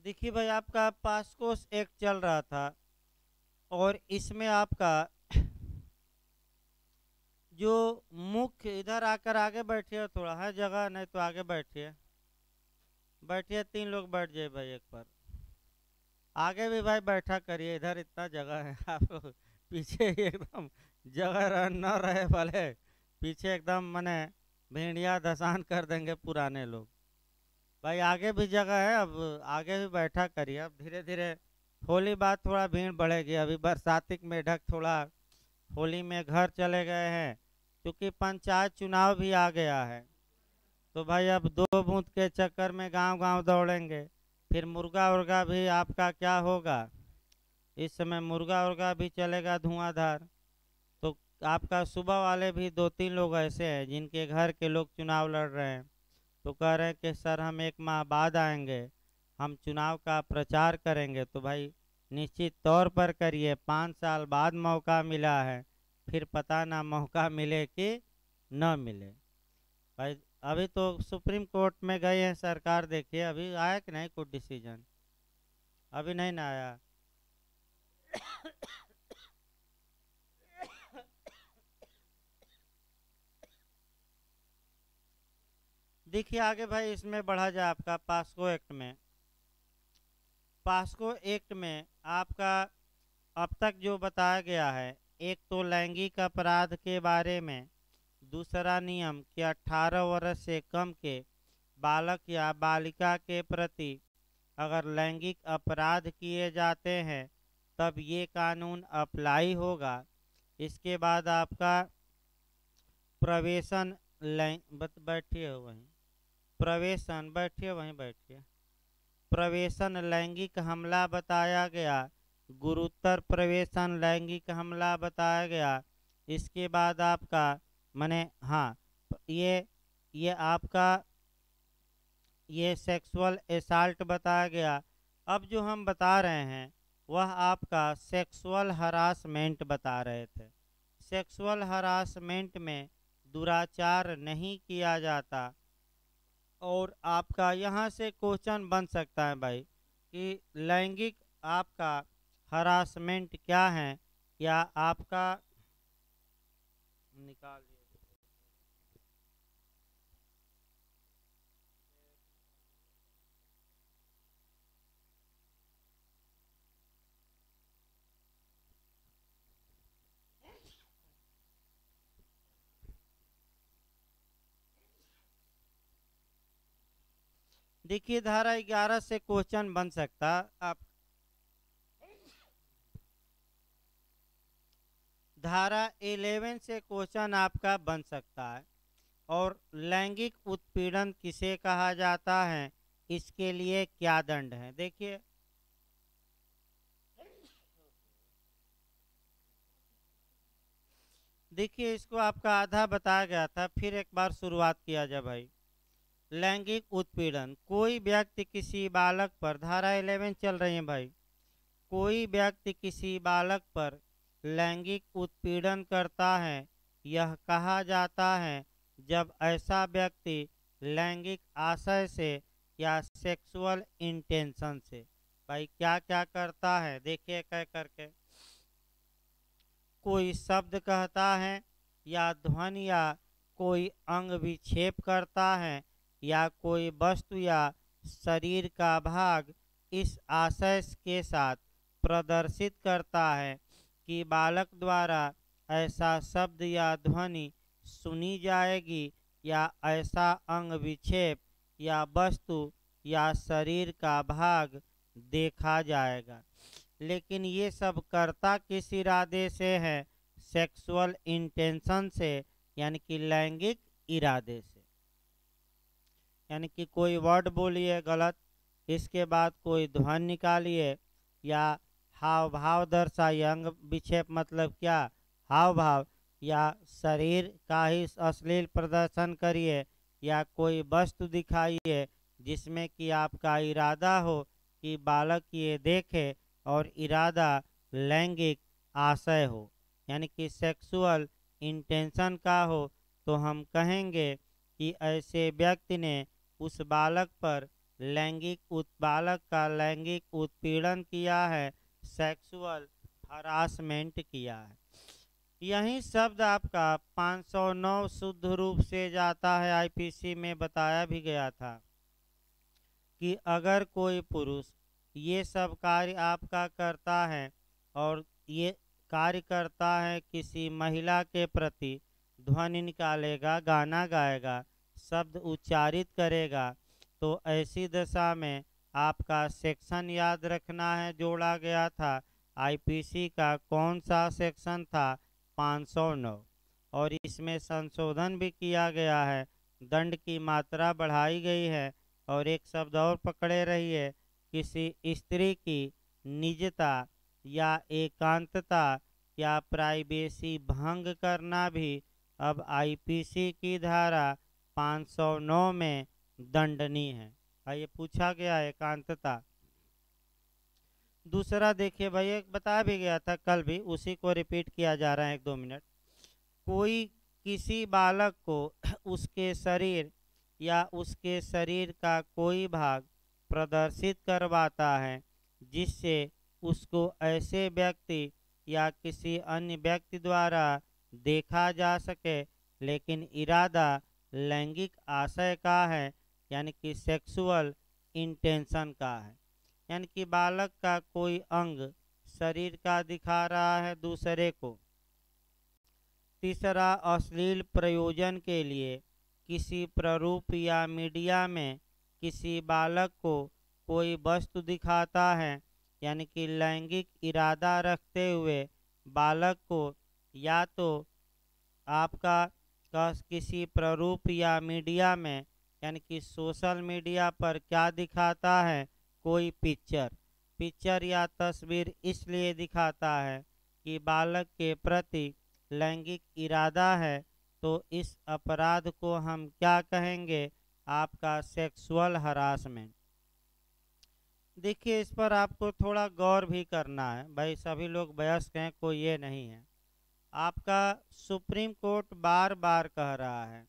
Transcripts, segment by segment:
देखिए भाई, आपका पास्कोस एक्ट चल रहा था और इसमें आपका जो मुख्य, इधर आकर आगे बैठिए, थोड़ा है जगह, नहीं तो आगे बैठिए। बैठिए, 3 लोग बैठ जाए भाई एक पर। आगे भी भाई बैठा करिए, इधर इतना जगह है आप पीछे ही एकदम जगह न रहे भले, पीछे एकदम मने भेड़िया धसान कर देंगे पुराने लोग। भाई आगे भी जगह है, अब आगे भी बैठा करिए। अब धीरे धीरे होली बाद थोड़ा भीड़ बढ़ेगी, अभी बरसाती मेढक थोड़ा होली में घर चले गए हैं, क्योंकि पंचायत चुनाव भी आ गया है। तो भाई अब 2 बूथ के चक्कर में गांव गांव दौड़ेंगे, फिर मुर्गा उर्गा भी आपका क्या होगा। इस समय मुर्गा उर्गा भी चलेगा धुआंधार। तो आपका सुबह वाले भी 2-3 लोग ऐसे हैं जिनके घर के लोग चुनाव लड़ रहे हैं, तो कह रहे हैं कि सर हम 1 माह बाद आएंगे, हम चुनाव का प्रचार करेंगे। तो भाई निश्चित तौर पर करिए, 5 साल बाद मौका मिला है, फिर पता ना मौका मिले कि न मिले। भाई अभी तो सुप्रीम कोर्ट में गए हैं सरकार, देखिए अभी आया कि नहीं कुछ डिसीजन, अभी नहीं ना आया। देखिए आगे भाई, इसमें बढ़ा जाए आपका पास्को एक्ट में। पास्को एक्ट में आपका अब तक जो बताया गया है, एक तो लैंगिक अपराध के बारे में, दूसरा नियम कि 18 वर्ष से कम के बालक या बालिका के प्रति अगर लैंगिक अपराध किए जाते हैं तब ये कानून अप्लाई होगा। इसके बाद आपका प्रवेशन, बैठिए वहीं, प्रवेशन बैठिए वहीं बैठिए, प्रवेशन लैंगिक हमला बताया गया, गुरुतर प्रवेशन लैंगिक हमला बताया गया। इसके बाद आपका माने हाँ, ये आपका ये सेक्सुअल एसाल्ट बताया गया। अब जो हम बता रहे हैं वह आपका सेक्सुअल हरासमेंट बता रहे थे। सेक्सुअल हरासमेंट में दुराचार नहीं किया जाता। और आपका यहाँ से क्वेश्चन बन सकता है भाई कि लैंगिक आपका हरासमेंट क्या है, या आपका निकाल दिए। देखिए धारा 11 से क्वेश्चन बन सकता आप, धारा 11 से क्वेश्चन आपका बन सकता है। और लैंगिक उत्पीड़न किसे कहा जाता है, इसके लिए क्या दंड है। देखिए देखिए इसको आपका आधा बताया गया था, फिर एक बार शुरुआत किया जाए भाई। लैंगिक उत्पीड़न, कोई व्यक्ति किसी बालक पर, धारा 11 चल रही है भाई, कोई व्यक्ति किसी बालक पर लैंगिक उत्पीड़न करता है, यह कहा जाता है जब ऐसा व्यक्ति लैंगिक आशय से या सेक्सुअल इंटेंशन से, भाई क्या क्या करता है देखिए कह करके, कोई शब्द कहता है या ध्वनि या कोई अंग विक्षेप करता है या कोई वस्तु या शरीर का भाग इस आशय के साथ प्रदर्शित करता है कि बालक द्वारा ऐसा शब्द या ध्वनि सुनी जाएगी या ऐसा अंग विक्षेप या वस्तु या शरीर का भाग देखा जाएगा। लेकिन ये सब करता किस इरादे से है, सेक्सुअल इंटेंशन से, यानी कि लैंगिक इरादे से। यानी कि कोई वर्ड बोलिए गलत, इसके बाद कोई ध्वनि निकालिए या हाव भाव दर्शाइए, अंग विक्षेप मतलब क्या, हाव भाव, या शरीर का ही अश्लील प्रदर्शन करिए या कोई वस्तु दिखाइए जिसमें कि आपका इरादा हो कि बालक ये देखे और इरादा लैंगिक आशय हो, यानी कि सेक्सुअल इंटेंशन का हो, तो हम कहेंगे कि ऐसे व्यक्ति ने उस बालक पर बालक का लैंगिक उत्पीड़न किया है, सेक्सुअल हरासमेंट किया है। यही शब्द आपका 509 शुद्ध रूप से जाता है। आईपीसी में बताया भी गया था कि अगर कोई पुरुष ये सब कार्य आपका करता है और ये कार्य करता है, किसी महिला के प्रति ध्वनि निकालेगा, गाना गाएगा, शब्द उच्चारित करेगा, तो ऐसी दशा में आपका सेक्शन याद रखना है, जोड़ा गया था आईपीसी का। कौन सा सेक्शन था? 509। और इसमें संशोधन भी किया गया है, दंड की मात्रा बढ़ाई गई है। और एक शब्द और पकड़े रहिए, किसी स्त्री की निजता या एकांतता या प्राइवेसी भंग करना भी अब आईपीसी की धारा 509 में दंडनीय है। ये पूछा गया एकांतता। दूसरा देखिए भाई, एक बता भी गया था कल भी, उसी को रिपीट किया जा रहा है 1-2 मिनट। कोई किसी बालक को उसके शरीर या उसके शरीर का कोई भाग प्रदर्शित करवाता है जिससे उसको ऐसे व्यक्ति या किसी अन्य व्यक्ति द्वारा देखा जा सके, लेकिन इरादा लैंगिक आशय का है, यानी कि सेक्सुअल इंटेंशन का है। यानी कि बालक का कोई अंग शरीर का दिखा रहा है दूसरे को। तीसरा, अश्लील प्रयोजन के लिए किसी प्रारूप या मीडिया में किसी बालक को कोई वस्तु दिखाता है, यानी कि लैंगिक इरादा रखते हुए बालक को या तो आपका किसी प्रारूप या मीडिया में, यानी कि सोशल मीडिया पर क्या दिखाता है, कोई पिक्चर या तस्वीर इसलिए दिखाता है कि बालक के प्रति लैंगिक इरादा है, तो इस अपराध को हम क्या कहेंगे? आपका सेक्सुअल हरासमेंट। देखिए, इस पर आपको थोड़ा गौर भी करना है भाई, सभी लोग वयस्क हैं, कोई ये नहीं है। आपका सुप्रीम कोर्ट बार बार कह रहा है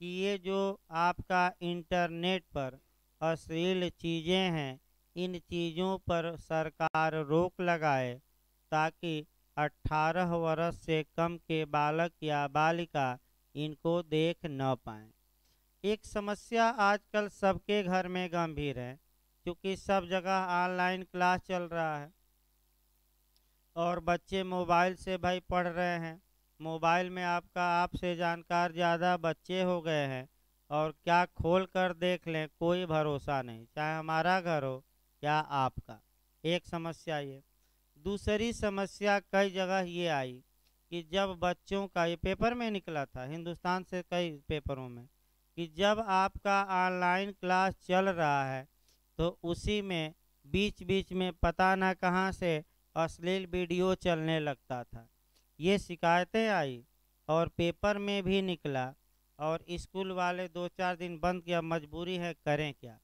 कि ये जो आपका इंटरनेट पर अश्लील चीज़ें हैं, इन चीज़ों पर सरकार रोक लगाए ताकि 18 वर्ष से कम के बालक या बालिका इनको देख न पाएं। एक समस्या आजकल सबके घर में गंभीर है, क्योंकि सब जगह ऑनलाइन क्लास चल रहा है और बच्चे मोबाइल से भाई पढ़ रहे हैं। मोबाइल में आपका आपसे जानकार ज़्यादा बच्चे हो गए हैं और क्या खोल कर देख लें कोई भरोसा नहीं, चाहे हमारा घर हो या आपका। एक समस्या ये। दूसरी समस्या कई जगह ये आई कि जब बच्चों का, ये पेपर में निकला था हिंदुस्तान से कई पेपरों में, कि जब आपका ऑनलाइन क्लास चल रहा है तो उसी में बीच बीच में पता ना कहाँ से अश्लील वीडियो चलने लगता था। ये शिकायतें आई और पेपर में भी निकला और स्कूल वाले 2-4 दिन बंद किया। मजबूरी है, करें क्या?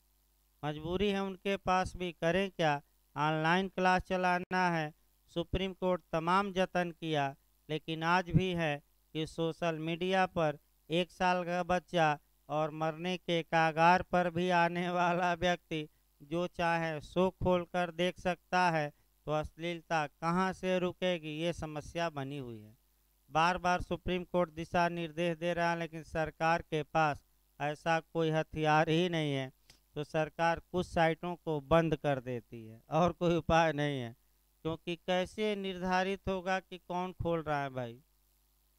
मजबूरी है उनके पास भी, करें क्या? ऑनलाइन क्लास चलाना है। सुप्रीम कोर्ट तमाम जतन किया, लेकिन आज भी है कि सोशल मीडिया पर 1 साल का बच्चा और मरने के कागार पर भी आने वाला व्यक्ति जो चाहे सो खोल कर देख सकता है, तो अश्लीलता कहाँ से रुकेगी? ये समस्या बनी हुई है। बार बार सुप्रीम कोर्ट दिशा निर्देश दे रहा है, लेकिन सरकार के पास ऐसा कोई हथियार ही नहीं है, तो सरकार कुछ साइटों को बंद कर देती है और कोई उपाय नहीं है। क्योंकि कैसे निर्धारित होगा कि कौन खोल रहा है भाई?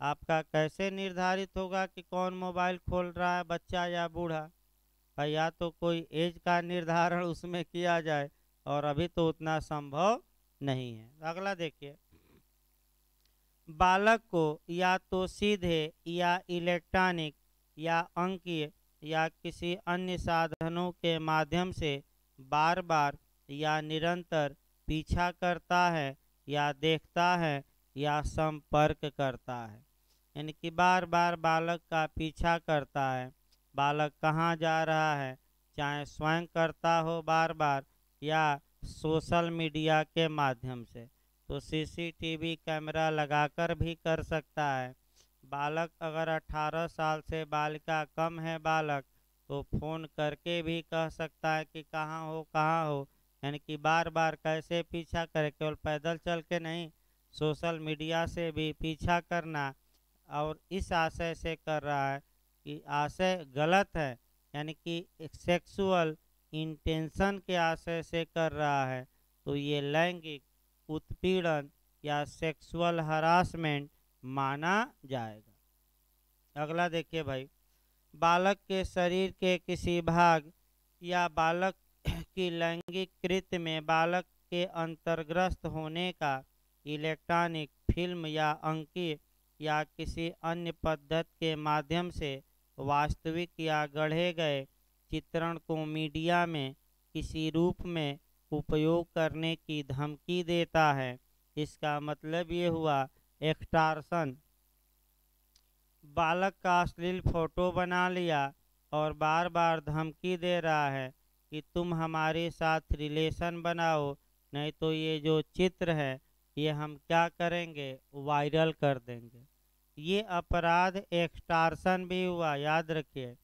आपका कैसे निर्धारित होगा कि कौन मोबाइल खोल रहा है, बच्चा या बूढ़ा? भाई या तो कोई एज का निर्धारण उसमें किया जाए, और अभी तो उतना संभव नहीं है। अगला देखिए, बालक को या तो सीधे या इलेक्ट्रॉनिक या अंकीय या किसी अन्य साधनों के माध्यम से बार बार या निरंतर पीछा करता है या देखता है या संपर्क करता है। यानी कि बार बार बालक का पीछा करता है, बालक कहाँ जा रहा है, चाहे स्वयं करता हो बार बार या सोशल मीडिया के माध्यम से, तो सीसीटीवी कैमरा लगाकर भी कर सकता है। बालक अगर 18 साल से बालिका कम है बालक, तो फ़ोन करके भी कह सकता है कि कहाँ हो कहाँ हो, यानी कि बार बार कैसे पीछा करे, केवल पैदल चल के नहीं, सोशल मीडिया से भी पीछा करना। और इस आशय से कर रहा है कि आशय गलत है, यानी कि सेक्सुअल इंटेंशन के आशय से कर रहा है, तो ये लैंगिक उत्पीड़न या सेक्सुअल हरासमेंट माना जाएगा। अगला देखिए भाई, बालक के शरीर के किसी भाग या बालक की लैंगिक कृत्य में बालक के अंतर्ग्रस्त होने का इलेक्ट्रॉनिक, फिल्म या अंकीय या किसी अन्य पद्धति के माध्यम से वास्तविक या गढ़े गए चित्रण को मीडिया में किसी रूप में उपयोग करने की धमकी देता है। इसका मतलब ये हुआ एक्सटॉर्शन। बालक का अश्लील फोटो बना लिया और बार बार धमकी दे रहा है कि तुम हमारे साथ रिलेशन बनाओ, नहीं तो ये जो चित्र है ये हम क्या करेंगे, वायरल कर देंगे। ये अपराध एक्सटॉर्शन भी हुआ। याद रखिए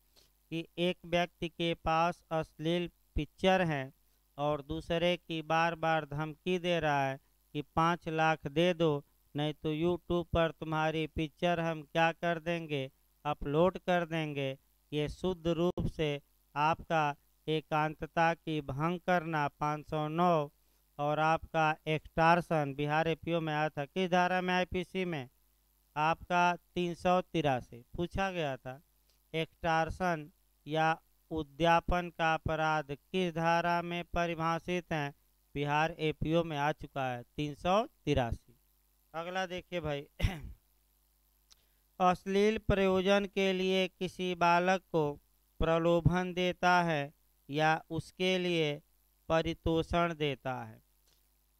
कि एक व्यक्ति के पास अश्लील पिक्चर है और दूसरे की बार बार धमकी दे रहा है कि 5 लाख दे दो, नहीं तो यूट्यूब पर तुम्हारी पिक्चर हम क्या कर देंगे, अपलोड कर देंगे। ये शुद्ध रूप से आपका एकांतता की भंग करना 509 और आपका एक्सटॉर्शन बिहार एपीओ में आया था। किस धारा में, आईपीसी में आपका 383 पूछा गया था। एक्सटॉर्शन या उद्यापन का अपराध किस धारा में परिभाषित है, बिहार एपीओ में आ चुका है 383। अगला देखिए भाई, अश्लील प्रयोजन के लिए किसी बालक को प्रलोभन देता है या उसके लिए पारितोषण देता है,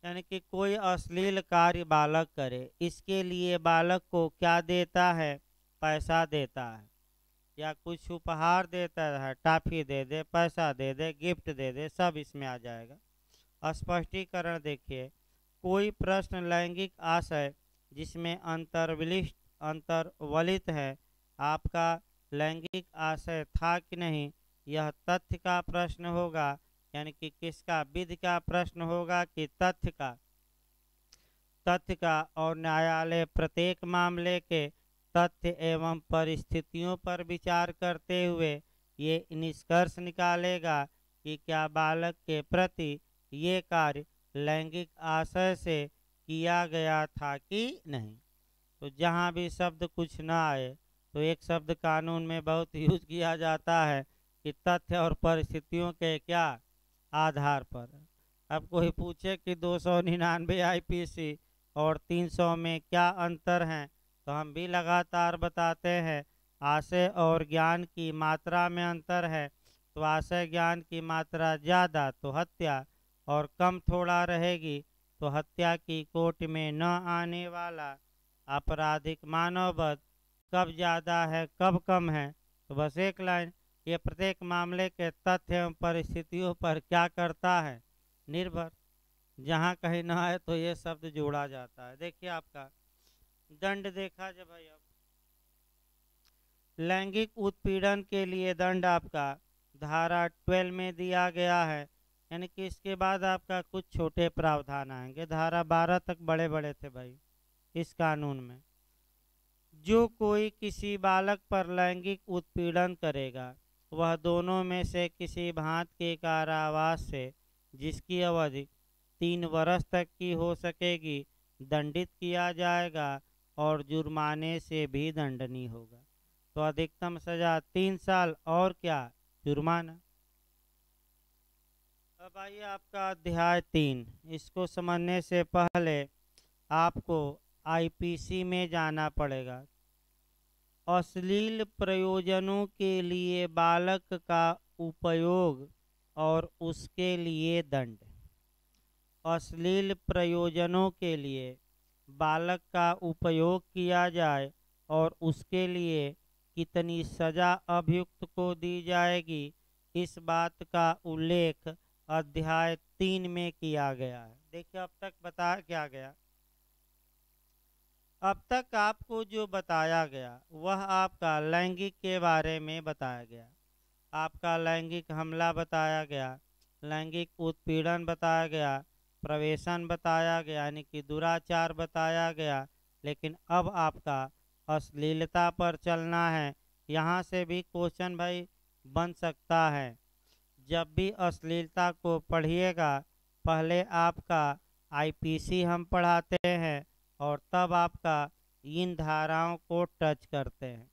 यानी कि कोई अश्लील कार्य बालक करे, इसके लिए बालक को क्या देता है, पैसा देता है या कुछ उपहार देता है, टॉफी दे दे, पैसा दे दे, गिफ्ट दे दे, सब इसमें आ जाएगा। स्पष्टीकरण देखिए, कोई प्रश्न लैंगिक आशय जिसमें अंतर्वलित है, आपका लैंगिक आशय था कि नहीं, यह तथ्य का प्रश्न होगा, यानी कि किसका, विधि का प्रश्न होगा कि तथ्य का, और न्यायालय प्रत्येक मामले के तथ्य एवं परिस्थितियों पर विचार करते हुए ये निष्कर्ष निकालेगा कि क्या बालक के प्रति ये कार्य लैंगिक आशय से किया गया था कि नहीं। तो जहाँ भी शब्द कुछ ना आए तो एक शब्द कानून में बहुत यूज किया जाता है कि तथ्य और परिस्थितियों के क्या आधार पर। अब कोई पूछे कि 299 आईपीसी और 300 में क्या अंतर है, तो हम भी लगातार बताते हैं आशय और ज्ञान की मात्रा में अंतर है। तो आशय ज्ञान की मात्रा ज़्यादा तो हत्या और कम थोड़ा रहेगी तो हत्या की कोट में न आने वाला आपराधिक मानववध कब ज़्यादा है कब कम है। तो बस एक लाइन, ये प्रत्येक मामले के तथ्य एवं परिस्थितियों पर क्या करता है, निर्भर। जहाँ कहीं ना आए तो ये शब्द जोड़ा जाता है। देखिए आपका दंड देखा जब भाई, अब लैंगिक उत्पीड़न के लिए दंड आपका धारा 12 में दिया गया है, यानी कि इसके बाद आपका कुछ छोटे प्रावधान आएंगे। धारा 12 तक बड़े बड़े थे भाई इस कानून में। जो कोई किसी बालक पर लैंगिक उत्पीड़न करेगा वह दोनों में से किसी भांत के कारावास से, जिसकी अवधि 3 वर्ष तक की हो सकेगी, दंडित किया जाएगा और जुर्माने से भी दंडनीय होगा। तो अधिकतम सजा 3 साल और क्या, जुर्माना। अब आइए आपका अध्याय 3। इसको समझने से पहले आपको आईपीसी में जाना पड़ेगा। अश्लील प्रयोजनों के लिए बालक का उपयोग और उसके लिए दंड। अश्लील प्रयोजनों के लिए बालक का उपयोग किया जाए और उसके लिए कितनी सजा अभियुक्त को दी जाएगी, इस बात का उल्लेख अध्याय 3 में किया गया है। देखिए अब तक बताया क्या गया, अब तक आपको जो बताया गया वह आपका लैंगिक के बारे में बताया गया। आपका लैंगिक हमला बताया गया, लैंगिक उत्पीड़न बताया गया, प्रवेशन बताया गया यानी कि दुराचार बताया गया। लेकिन अब आपका अश्लीलता पर चलना है। यहाँ से भी क्वेश्चन भाई बन सकता है। जब भी अश्लीलता को पढ़िएगा पहले आपका आईपीसी हम पढ़ाते हैं और तब आपका इन धाराओं को टच करते हैं।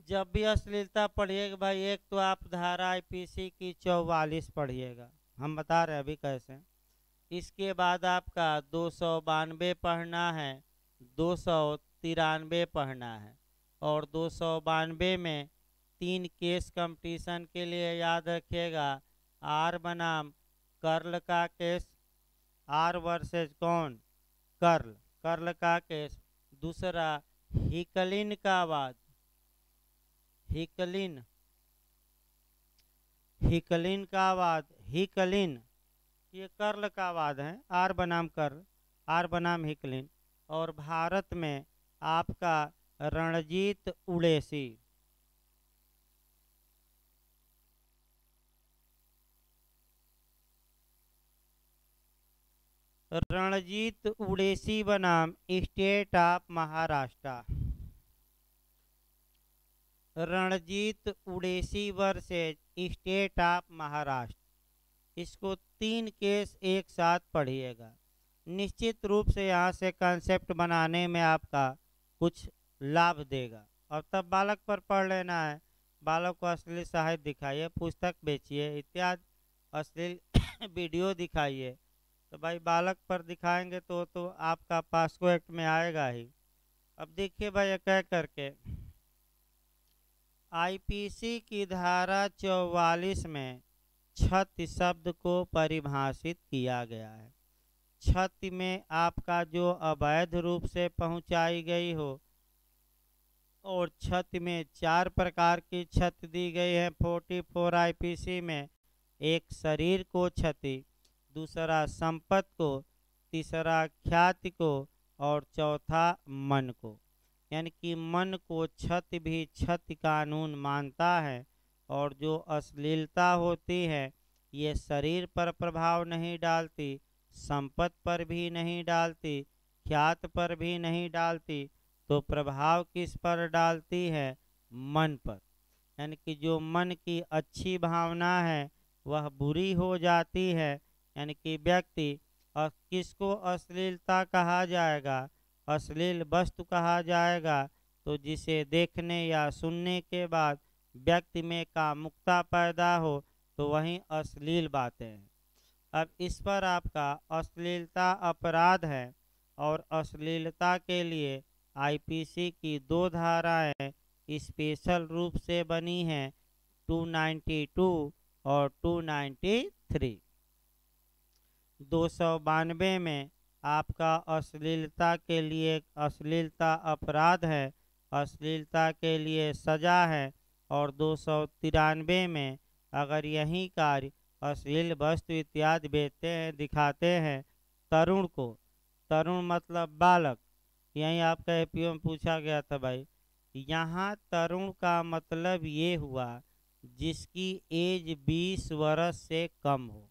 जब भी अश्लीलता पढ़िएगा भाई, एक तो आप धारा आईपीसी की 44 पढ़िएगा, हम बता रहे हैं अभी कैसे। इसके बाद आपका 292 पढ़ना है, 293 पढ़ना है। और 292 में 3 केस कंपटीशन के लिए याद रखिएगा। आर बनाम कर्ल का केस, आर वर्सेज कौन, कर्ल, कर्ल का केस। दूसरा हिकलिन का वाद, हिकलिन, हिकलिन का वाद, हिकलिन ये कर्ल का वाद है, आर बनाम कर्ल, आर बनाम हिकलिन। और भारत में आपका रणजीत उड़ेसी, रणजीत उड़ेसी बनाम state of Maharashtra, Ranjit Udeshi versus state of Maharashtra. इसको 3 केस एक साथ पढ़िएगा। निश्चित रूप से यहाँ से कंसेप्ट बनाने में आपका कुछ लाभ देगा। और तब बालक पर पढ़ लेना है, बालक को अश्लील साहित्य दिखाइए, पुस्तक बेचिए इत्यादि, अश्लील वीडियो दिखाइए। तो भाई बालक पर दिखाएंगे तो आपका पास्को एक्ट में आएगा ही। अब देखिए भाई एक एक करके आईपीसी की धारा 44 में क्षति शब्द को परिभाषित किया गया है। क्षति में आपका जो अवैध रूप से पहुंचाई गई हो, और क्षति में 4 प्रकार की क्षति दी गई है 44 आईपीसी में। एक शरीर को क्षति, दूसरा संपत्ति को, तीसरा ख्याति को, और चौथा मन को। यानी कि मन को क्षति भी क्षति कानून मानता है। और जो अश्लीलता होती है ये शरीर पर प्रभाव नहीं डालती, संपत्ति पर भी नहीं डालती, ख्यात पर भी नहीं डालती, तो प्रभाव किस पर डालती है, मन पर। यानी कि जो मन की अच्छी भावना है वह बुरी हो जाती है। यानी कि व्यक्ति, किसको अश्लीलता कहा जाएगा, अश्लील वस्तु कहा जाएगा तो जिसे देखने या सुनने के बाद व्यक्ति में कामुकता पैदा हो तो वही अश्लील बातें हैं। अब इस पर आपका अश्लीलता अपराध है और अश्लीलता के लिए आईपीसी की 2 धाराएं स्पेशल रूप से बनी हैं, 292 और 293। 292 में आपका अश्लीलता के लिए अश्लीलता अपराध है, अश्लीलता के लिए सजा है। और 293 में अगर यही कार्य अश्लील वस्तु इत्यादि बेचते हैं, दिखाते हैं तरुण को, तरुण मतलब बालक, यही आपका एपीओ में पूछा गया था भाई। यहाँ तरुण का मतलब ये हुआ जिसकी एज 20 वर्ष से कम हो।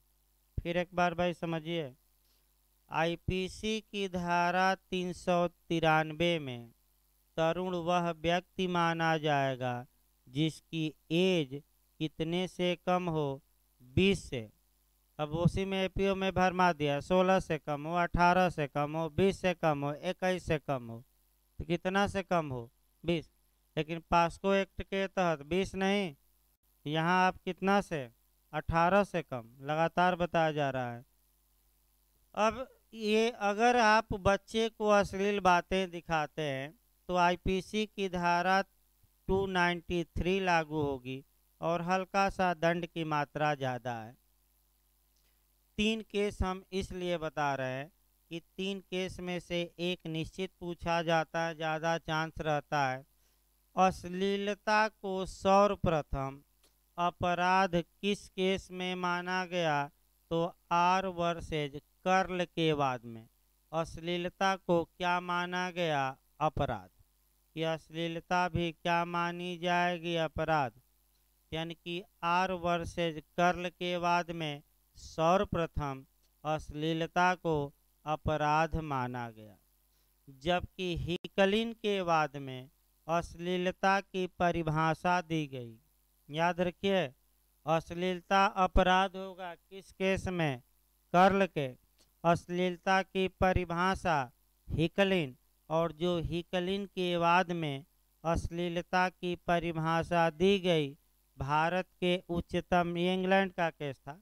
फिर एक बार भाई समझिए, आईपीसी की धारा 393 में तरुण वह व्यक्ति माना जाएगा जिसकी एज कितने से कम हो, 20 से। अब उसी में एपीओ में भरमा दिया, 16 से कम हो, 18 से कम हो, 20 से कम हो, 21 से कम हो। तो कितना से कम हो, 20। लेकिन पास्को एक्ट के तहत 20 नहीं, यहाँ आप कितना से, 18 से कम लगातार बताया जा रहा है। अब ये अगर आप बच्चे को अश्लील बातें दिखाते हैं तो आईपीसी की धारा 293 लागू होगी और हल्का सा दंड की मात्रा ज़्यादा है। 3 केस हम इसलिए बता रहे हैं कि 3 केस में से एक निश्चित पूछा जाता है, ज़्यादा चांस रहता है। अश्लीलता को सर्वप्रथम अपराध किस केस में माना गया, तो आर वर्सेज कर्ल के बाद में अश्लीलता को क्या माना गया, अपराध। कि अश्लीलता भी क्या मानी जाएगी, अपराध। यानी कि आर वर्सेज कर्ल के वाद में सर्वप्रथम अश्लीलता को अपराध माना गया, जबकि हिकलिन के वाद में अश्लीलता की परिभाषा दी गई। याद रखिए, अश्लीलता अपराध होगा किस केस में? कर्ल के। अश्लीलता की परिभाषा हिकलिन, और जो हिकलिन के वाद में अश्लीलता की परिभाषा दी गई, भारत के उच्चतम, इंग्लैंड का केस था,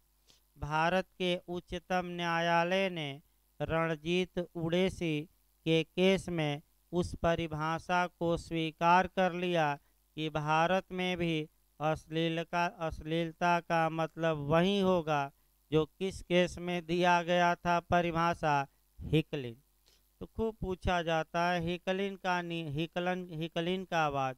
भारत के उच्चतम न्यायालय ने रणजीत उड़ेसी के केस में उस परिभाषा को स्वीकार कर लिया कि भारत में भी अश्लीलता का मतलब वही होगा जो किस केस में दिया गया था परिभाषा? हिकलिन। तो खूब पूछा जाता है हिकलिन का वाद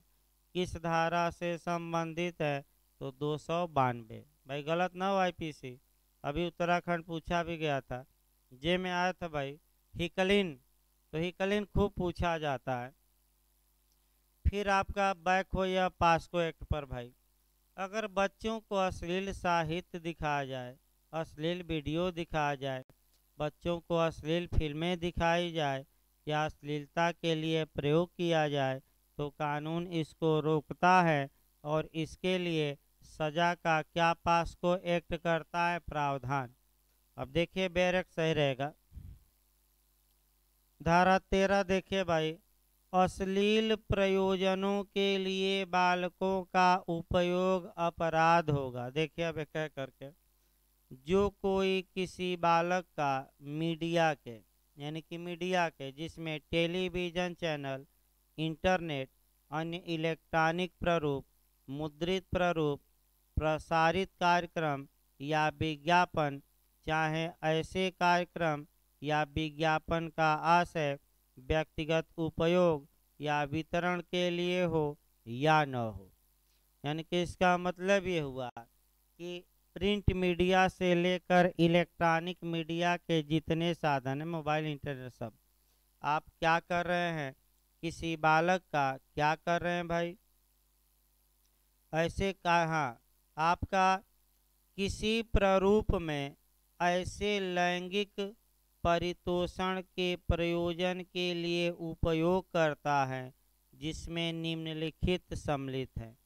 किस धारा से संबंधित है? तो 292। भाई गलत ना हो आईपीसी, अभी उत्तराखंड पूछा भी गया था, जे में आया था भाई हिकलिन, तो हिकलिन खूब पूछा जाता है। फिर आपका बैक हो या पास्को एक्ट पर भाई, अगर बच्चों को अश्लील साहित्य दिखाया जाए, अश्लील वीडियो दिखाया जाए, बच्चों को अश्लील फिल्में दिखाई जाए या अश्लीलता के लिए प्रयोग किया जाए, तो कानून इसको रोकता है और इसके लिए सजा का क्या पास्को एक्ट करता है? प्रावधान। अब देखिए बैरक सही रहेगा। धारा 13 देखिए भाई, अश्लील प्रयोजनों के लिए बालकों का उपयोग अपराध होगा। देखिए अब एक करके, जो कोई किसी बालक का मीडिया के, यानी कि मीडिया के जिसमें टेलीविज़न चैनल, इंटरनेट, अन्य इलेक्ट्रॉनिक प्रारूप, मुद्रित प्रारूप, प्रसारित कार्यक्रम या विज्ञापन, चाहे ऐसे कार्यक्रम या विज्ञापन का आशय व्यक्तिगत उपयोग या वितरण के लिए हो या न हो। यानी कि इसका मतलब ये हुआ कि प्रिंट मीडिया से लेकर इलेक्ट्रॉनिक मीडिया के जितने साधन हैं, मोबाइल, इंटरनेट, सब, आप क्या कर रहे हैं? किसी बालक का क्या कर रहे हैं भाई? ऐसे का, हाँ, आपका किसी प्रारूप में ऐसे लैंगिक परितोषण के प्रयोजन के लिए उपयोग करता है जिसमें निम्नलिखित सम्मिलित है।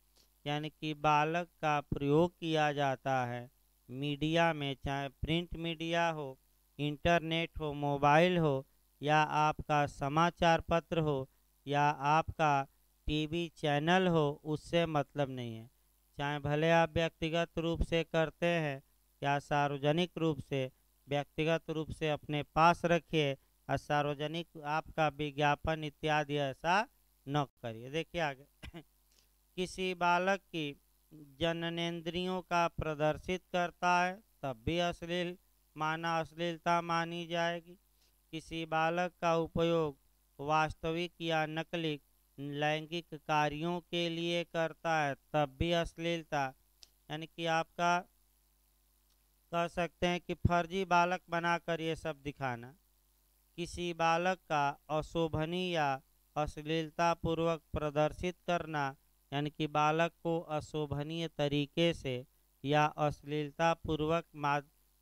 यानी कि बालक का प्रयोग किया जाता है मीडिया में, चाहे प्रिंट मीडिया हो, इंटरनेट हो, मोबाइल हो, या आपका समाचार पत्र हो, या आपका टीवी चैनल हो, उससे मतलब नहीं है। चाहे भले आप व्यक्तिगत रूप से करते हैं या सार्वजनिक रूप से, व्यक्तिगत रूप से अपने पास रखिए और सार्वजनिक आपका विज्ञापन इत्यादि ऐसा न करिए। देखिए आगे, किसी बालक की जननेंद्रियों का प्रदर्शित करता है तब भी अश्लीलता मानी जाएगी। किसी बालक का उपयोग वास्तविक या नकली लैंगिक कार्यों के लिए करता है तब भी अश्लीलता, यानी कि आपका कह सकते हैं कि फर्जी बालक बनाकर ये सब दिखाना, किसी बालक का अशोभनीय या अश्लीलता पूर्वक प्रदर्शित करना, यानी कि बालक को अशोभनीय तरीके से या अश्लीलता पूर्वक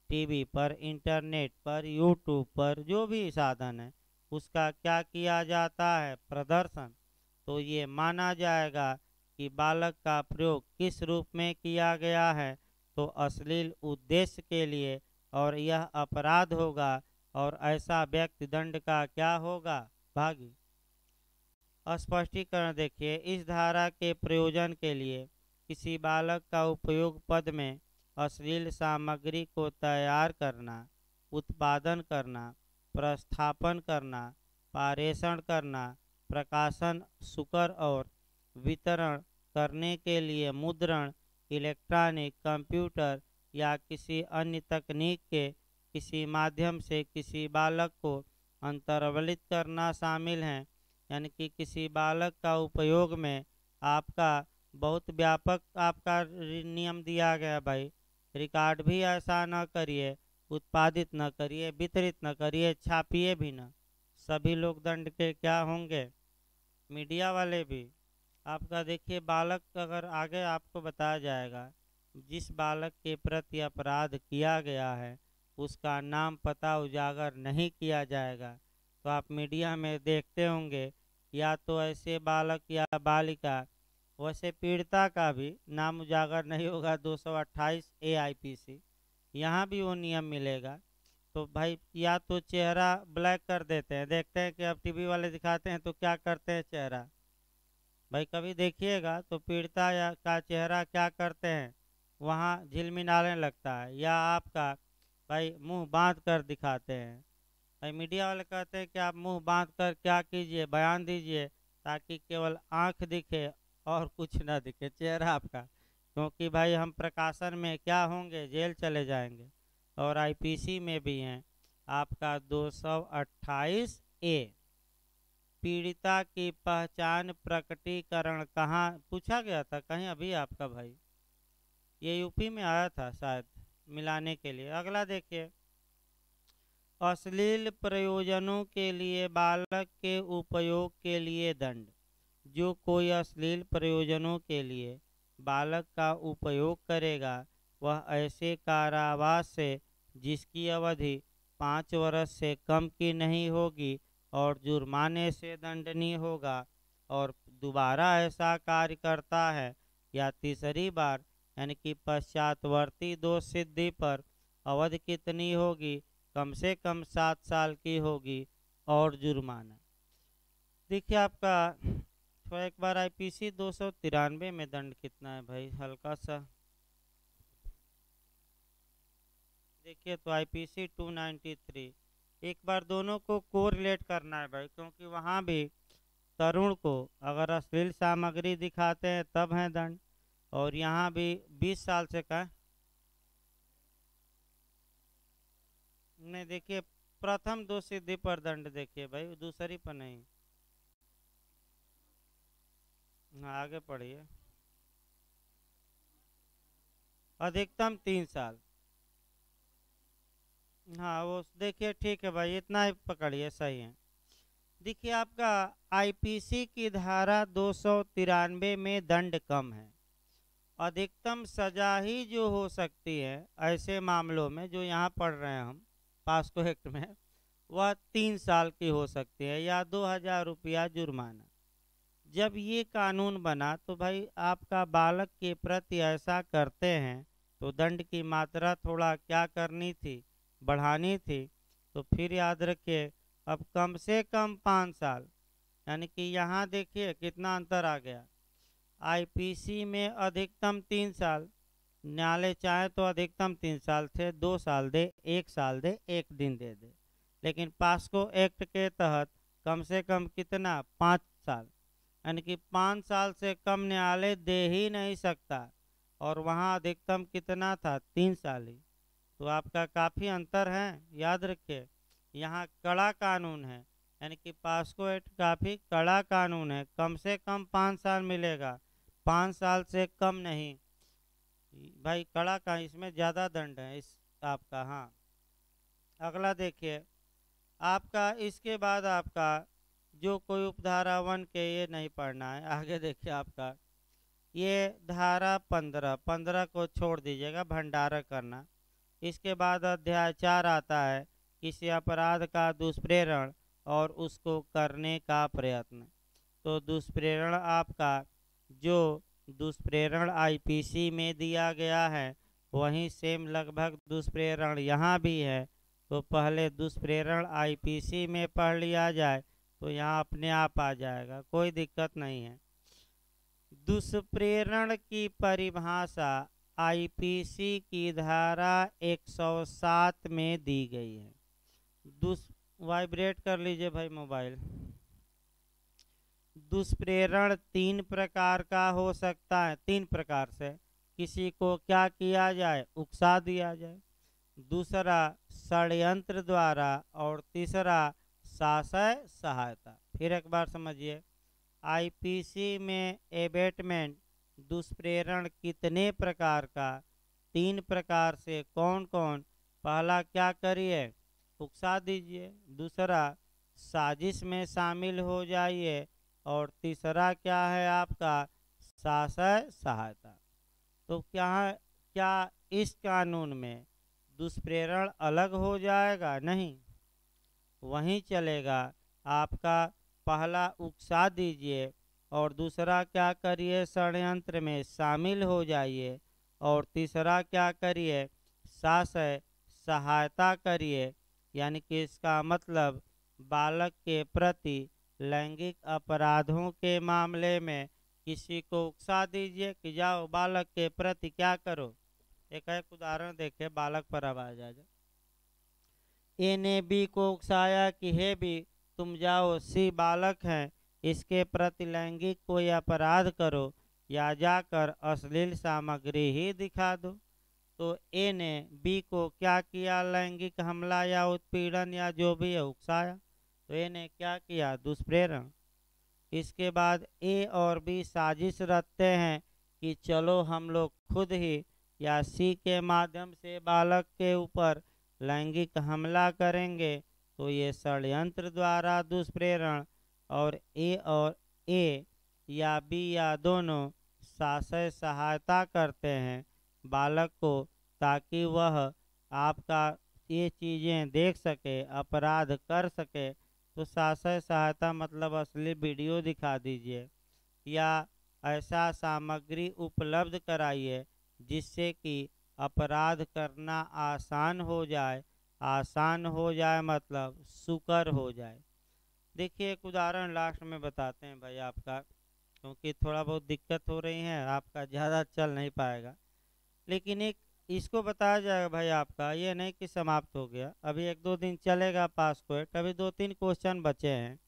टीवी पर, इंटरनेट पर, यूट्यूब पर, जो भी साधन है उसका क्या किया जाता है? प्रदर्शन। तो ये माना जाएगा कि बालक का प्रयोग किस रूप में किया गया है? तो अश्लील उद्देश्य के लिए, और यह अपराध होगा और ऐसा व्यक्ति दंड का क्या होगा? भागी। स्पष्टीकरण देखिए, इस धारा के प्रयोजन के लिए किसी बालक का उपयोग पद में अश्लील सामग्री को तैयार करना, उत्पादन करना, प्रस्थापन करना, पारेषण करना, प्रकाशन, सुकर और वितरण करने के लिए मुद्रण, इलेक्ट्रॉनिक, कंप्यूटर या किसी अन्य तकनीक के किसी माध्यम से किसी बालक को अंतर्वलित करना शामिल है। यानी कि किसी बालक का उपयोग में आपका बहुत व्यापक आपका नियम दिया गया भाई, रिकॉर्ड भी ऐसा न करिए, उत्पादित न करिए, वितरित न करिए, छापिए भी न। सभी लोग दंड के क्या होंगे? मीडिया वाले भी। आपका देखिए बालक अगर आगे आपको बताया जाएगा, जिस बालक के प्रति अपराध किया गया है उसका नाम पता उजागर नहीं किया जाएगा, तो आप मीडिया में देखते होंगे या तो ऐसे बालक या बालिका, वैसे पीड़िता का भी नाम उजागर नहीं होगा। 228 AIPC यहाँ भी वो नियम मिलेगा। तो भाई या तो चेहरा ब्लैक कर देते हैं, देखते हैं कि अब टीवी वाले दिखाते हैं तो क्या करते हैं, चेहरा भाई कभी देखिएगा तो पीड़िता या का चेहरा क्या करते हैं, वहाँ झिलमिलाने लगता है, या आपका भाई मुंह बांध कर दिखाते हैं। भाई मीडिया वाले कहते हैं कि आप मुंह बांध कर क्या कीजिए, बयान दीजिए, ताकि केवल आंख दिखे और कुछ ना दिखे चेहरा आपका, क्योंकि भाई हम प्रकाशन में क्या होंगे, जेल चले जाएंगे। और IPC में भी हैं आपका 228A, पीड़िता की पहचान प्रकटीकरण कहाँ पूछा गया था कहीं अभी आपका भाई, ये यूपी में आया था शायद मिलाने के लिए। अगला देखिए, अश्लील प्रयोजनों के लिए बालक के उपयोग के लिए दंड। जो कोई अश्लील प्रयोजनों के लिए बालक का उपयोग करेगा वह ऐसे कारावास से जिसकी अवधि 5 वर्ष से कम की नहीं होगी और जुर्माने से दंडनीय होगा, और दोबारा ऐसा कार्य करता है या तीसरी बार यानी कि पश्चातवर्ती दोष सिद्धि पर अवधि कितनी होगी, कम से कम 7 साल की होगी और जुर्माना। देखिए आपका तो एक बार IPC 293 में दंड कितना है भाई, हल्का सा देखिए तो IPC 293, एक बार दोनों को कोरिलेट करना है भाई, क्योंकि वहाँ भी तरुण को अगर अश्लील सामग्री दिखाते हैं तब है दंड, और यहाँ भी 20 साल से का नहीं। देखिए प्रथम दोष सिद्धि पर दंड देखिए भाई, दूसरी पर नहीं। हाँ आगे पढ़िए। अधिकतम 3 साल। हाँ वो देखिए ठीक है भाई, इतना ही पकड़िए, सही है। देखिए आपका IPC की धारा 293 में दंड कम है, अधिकतम सजा ही जो हो सकती है ऐसे मामलों में जो यहाँ पढ़ रहे हैं हम पास्को एक्ट में, वह 3 साल की हो सकती है या 2000 रुपया जुर्माना। जब ये कानून बना तो भाई आपका बालक के प्रति ऐसा करते हैं तो दंड की मात्रा थोड़ा क्या करनी थी, बढ़ानी थी। तो फिर याद रखिए अब कम से कम 5 साल, यानी कि यहाँ देखिए कितना अंतर आ गया। IPC में अधिकतम 3 साल, न्यायालय चाहे तो अधिकतम 3 साल थे 2 साल दे, 1 साल दे, 1 दिन दे दे, लेकिन पास्को एक्ट के तहत कम से कम कितना, 5 साल, यानी कि 5 साल से कम न्यायालय दे ही नहीं सकता, और वहाँ अधिकतम कितना था, 3 साल ही। तो आपका काफ़ी अंतर है, याद रखिए। यहाँ कड़ा कानून है, यानी कि पास्को एक्ट काफ़ी कड़ा कानून है, कम से कम 5 साल मिलेगा, 5 साल से कम नहीं भाई, कड़ा का इसमें ज़्यादा दंड है इस आपका। हाँ अगला देखिए आपका, इसके बाद आपका जो कोई उपधारा 1 के ये नहीं पढ़ना है, आगे देखिए आपका ये धारा 15 को छोड़ दीजिएगा, भंडारा करना। इसके बाद अध्याय 4 आता है, किसी अपराध का दुष्प्रेरण और उसको करने का प्रयत्न। तो दुष्प्रेरण आपका जो दुष्प्रेरण IPC में दिया गया है वहीं सेम लगभग दुष्प्रेरण यहाँ भी है। तो पहले दुष्प्रेरण IPC में पढ़ लिया जाए तो यहाँ अपने आप आ जाएगा, कोई दिक्कत नहीं है। दुष्प्रेरण की परिभाषा IPC की धारा 107 में दी गई है। वाइब्रेट कर लीजिए भाई मोबाइल। दुष्प्रेरण 3 प्रकार का हो सकता है, 3 प्रकार से किसी को क्या किया जाए, उकसा दिया जाए, दूसरा षड्यंत्र द्वारा, और तीसरा शासय सहायता। फिर एक बार समझिए, IPC में एबेटमेंट दुष्प्रेरण कितने प्रकार का, 3 प्रकार से, कौन कौन, पहला क्या करिए, उकसा दीजिए, दूसरा साजिश में शामिल हो जाइए, और तीसरा क्या है आपका साशय सहायता। तो क्या इस कानून में दुष्प्रेरण अलग हो जाएगा? नहीं, वहीं चलेगा। आपका पहला उकसा दीजिए और दूसरा क्या करिए, षड्यंत्र में शामिल हो जाइए, और तीसरा क्या करिए, साशय सहायता करिए। यानी कि इसका मतलब बालक के प्रति लैंगिक अपराधों के मामले में किसी को उकसा दीजिए कि जाओ बालक के प्रति क्या करो। एक उदाहरण देखे, बालक पर आवाज आ जाए। ए ने बी को उकसाया कि हे बी तुम जाओ, सी बालक हैं, इसके प्रति लैंगिक कोई अपराध करो या जाकर अश्लील सामग्री ही दिखा दो। तो ए ने बी को क्या किया, लैंगिक हमला या उत्पीड़न या जो भी है उकसाया। तो ए ने क्या किया, दुष्प्रेरण। इसके बाद ए और बी साजिश रचते हैं कि चलो हम लोग खुद ही या सी के माध्यम से बालक के ऊपर लैंगिक हमला करेंगे। तो ये षड्यंत्र द्वारा दुष्प्रेरण। और ए या बी या दोनों साशय सहायता करते हैं बालक को, ताकि वह आपका ये चीज़ें देख सके, अपराध कर सके। तो साशय सहायता मतलब असली वीडियो दिखा दीजिए या ऐसा सामग्री उपलब्ध कराइए जिससे कि अपराध करना आसान हो जाए। आसान हो जाए मतलब सुकर हो जाए। देखिए एक उदाहरण लास्ट में बताते हैं भाई आपका, क्योंकि थोड़ा बहुत दिक्कत हो रही है, आपका ज़्यादा चल नहीं पाएगा। लेकिन एक इसको बताया जाएगा भाई आपका, ये नहीं कि समाप्त हो गया, अभी 1-2 दिन चलेगा पास कोर्ट। अभी 2-3 क्वेश्चन बचे हैं।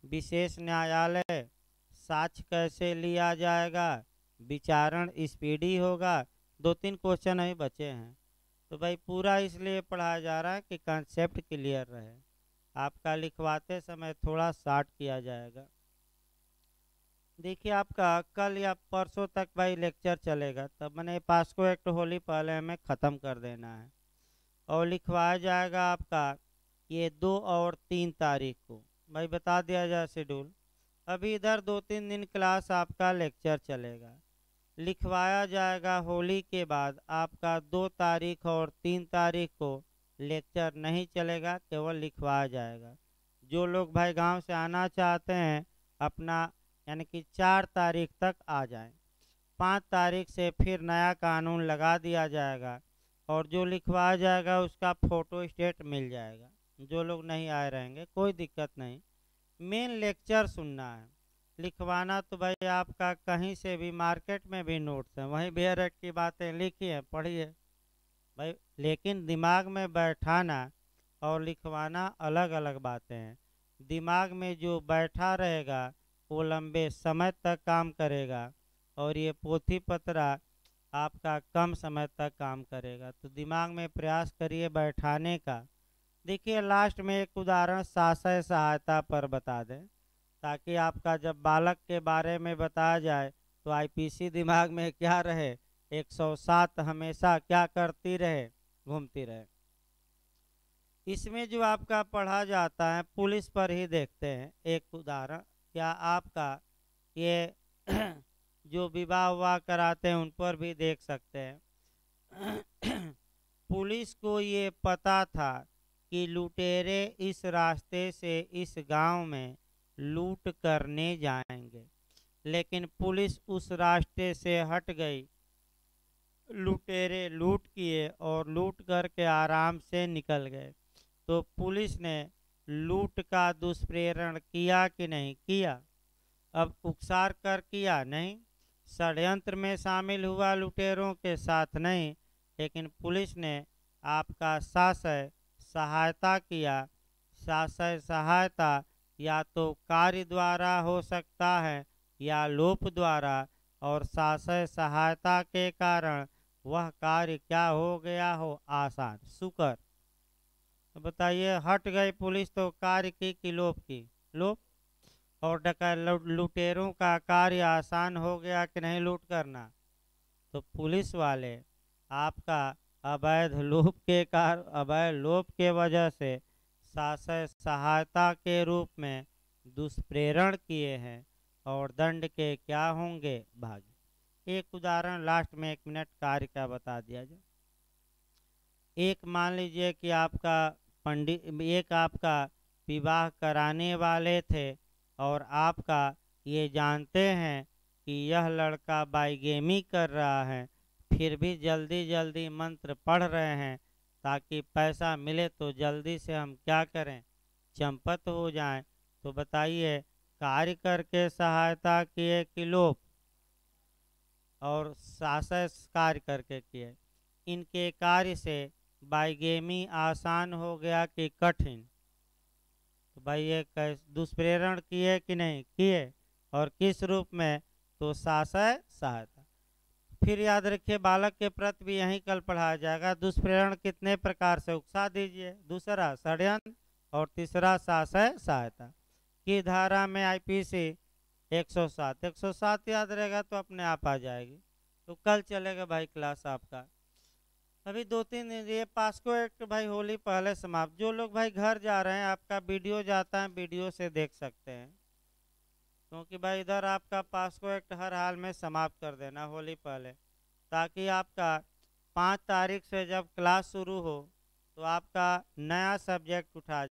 विशेष न्यायालय, साक्ष्य कैसे लिया जाएगा, विचारण स्पीडी होगा, 2-3 क्वेश्चन अभी बचे हैं। तो भाई पूरा इसलिए पढ़ाया जा रहा है कि कंसेप्ट क्लियर रहे। आपका लिखवाते समय थोड़ा शार्ट किया जाएगा। देखिए आपका कल या परसों तक भाई लेक्चर चलेगा, तब मैंने पास्को एक्ट होली पहले हमें ख़त्म कर देना है। और लिखवाया जाएगा आपका ये 2 और 3 तारीख को। भाई बता दिया जाए शेड्यूल। अभी इधर 2-3 दिन क्लास आपका लेक्चर चलेगा। लिखवाया जाएगा होली के बाद आपका 2 तारीख और 3 तारीख को लेक्चर नहीं चलेगा, केवल लिखवाया जाएगा। जो लोग भाई गांव से आना चाहते हैं अपना, यानी कि 4 तारीख तक आ जाएं। 5 तारीख से फिर नया कानून लगा दिया जाएगा और जो लिखवाया जाएगा उसका फ़ोटो स्टेट मिल जाएगा। जो लोग नहीं आए रहेंगे कोई दिक्कत नहीं, मेन लेक्चर सुनना है। लिखवाना तो भाई आपका कहीं से भी, मार्केट में भी नोट्स हैं, वहीं बेहद की बातें लिखी हैं, पढ़िए भाई। लेकिन दिमाग में बैठाना और लिखवाना अलग अलग बातें हैं। दिमाग में जो बैठा रहेगा वो लंबे समय तक काम करेगा और ये पोथी पत्रा आपका कम समय तक काम करेगा। तो दिमाग में प्रयास करिए बैठाने का। देखिए लास्ट में एक उदाहरण साशय सहायता पर बता दें, ताकि आपका जब बालक के बारे में बताया जाए तो आईपीसी दिमाग में क्या रहे, 107 हमेशा क्या करती रहे, घूमती रहे। इसमें जो आपका पढ़ा जाता है पुलिस पर ही देखते हैं एक उदाहरण। क्या आपका ये जो विवाह विवाह कराते हैं उन पर भी देख सकते हैं। पुलिस को ये पता था कि लुटेरे इस रास्ते से इस गांव में लूट करने जाएंगे, लेकिन पुलिस उस रास्ते से हट गई। लुटेरे लूट किए और लूट करके आराम से निकल गए। तो पुलिस ने लूट का दुष्प्रेरण किया कि नहीं किया? अब उकसार कर किया? नहीं। षड्यंत्र में शामिल हुआ लुटेरों के साथ? नहीं। लेकिन पुलिस ने आपका साशय सहायता किया। साशय सहायता या तो कार्य द्वारा हो सकता है या लोप द्वारा, और साशय सहायता के कारण वह कार्य क्या हो गया हो, आसान, सुकर। तो बताइए, हट गई पुलिस तो कार्य की कि लोप की? लोप। और लुटेरों का कार्य आसान हो गया कि नहीं लूट करना? तो पुलिस वाले आपका अवैध लोप के वजह से साशय सहायता के रूप में दुष्प्रेरण किए हैं। और दंड के क्या होंगे भागी। एक उदाहरण लास्ट में 1 मिनट कार्य का बता दिया जाए। एक मान लीजिए कि आपका विवाह कराने वाले थे और आपका ये जानते हैं कि यह लड़का बाईगेमी कर रहा है, फिर भी जल्दी जल्दी मंत्र पढ़ रहे हैं ताकि पैसा मिले तो जल्दी से हम क्या करें, चंपत हो जाएं। तो बताइए, कार्य करके सहायता किए कि लोभ, और शासय कार्य करके किए। इनके कार्य से बाईगेमी आसान हो गया कि कठिन। तो भाई ये दुष्प्रेरण किए कि नहीं किए, और किस रूप में, तो शासय सहायता। फिर याद रखिए, बालक के प्रति भी यही कल पढ़ाया जाएगा। दुष्प्रेरण कितने प्रकार से, उकसा दीजिए, दूसरा षड्यंत्र, और तीसरा शासय सहायता। की धारा में आईपीसी 107 याद रहेगा तो अपने आप आ जाएगी। तो कल चलेगा भाई क्लास आपका। अभी 2-3 दिन ये पास्को एक्ट भाई होली पहले समाप्त। जो लोग भाई घर जा रहे हैं, आपका वीडियो जाता है, वीडियो से देख सकते हैं, क्योंकि भाई इधर आपका पास्को एक्ट हर हाल में समाप्त कर देना होली पहले, ताकि आपका 5 तारीख से जब क्लास शुरू हो तो आपका नया सब्जेक्ट उठा